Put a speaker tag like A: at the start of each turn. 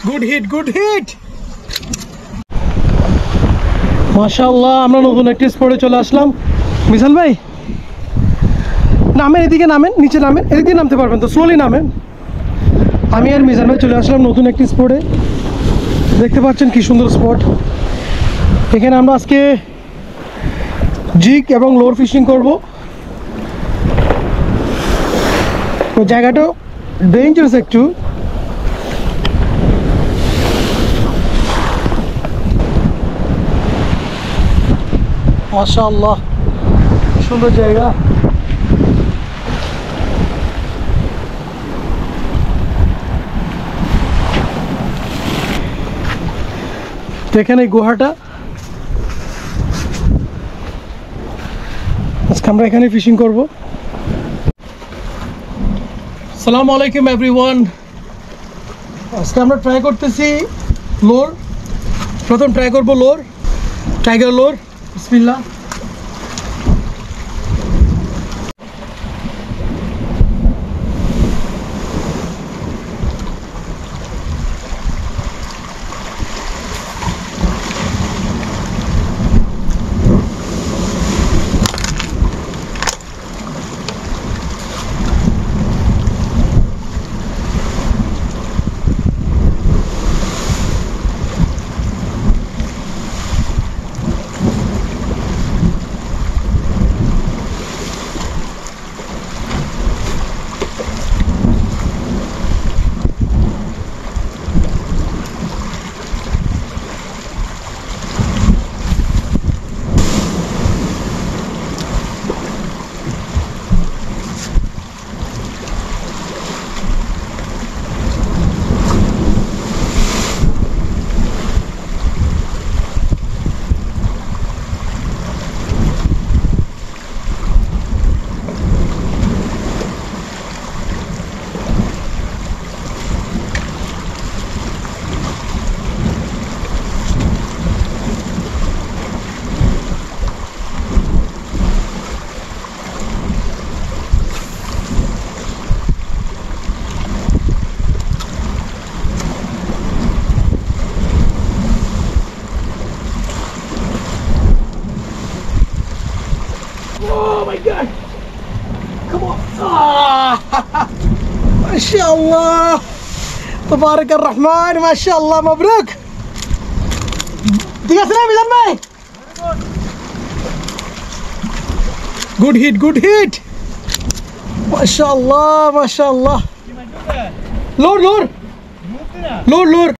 A: Good hit good hit মাশাআল্লাহ। আমরা নতুন একটি স্পটে চলে আসলাম। মিসাল ভাই নামেন, এদিকে নামেন, নিচে নামেন, এদিকে নামতে পারবেন তো, স্লোলি নামেন। আমি আর মিজান ভাই চলে আসলাম নতুন একটি স্পটে। দেখতে পাচ্ছেন কি সুন্দর স্পট। এখানে আমরা আজকে জিগ এবং লোর ফিশিং করব। তো জায়গাটা ডেঞ্জারাস একটু। মাশাআল্লাহ সুন্দর জায়গা। তো এখানে গুহাটা, আজকে আমরা এখানে ফিশিং করব। আসসালামু আলাইকুম এভরিওয়ান। আজকে আমরা ট্রাই করতেছি লোর। প্রথম ট্রাই করব লোর, টাইগার লোর। বিসমিল্লাহ। Oh my God! Come on! MashaAllah! Tabarak ar-Rahman! MashaAllah! Mabruk! ঠিক আছে না মিজান ভাই? Good hit! Good hit! MashaAllah! MashaAllah! Lord! Lord! Lord! Lord!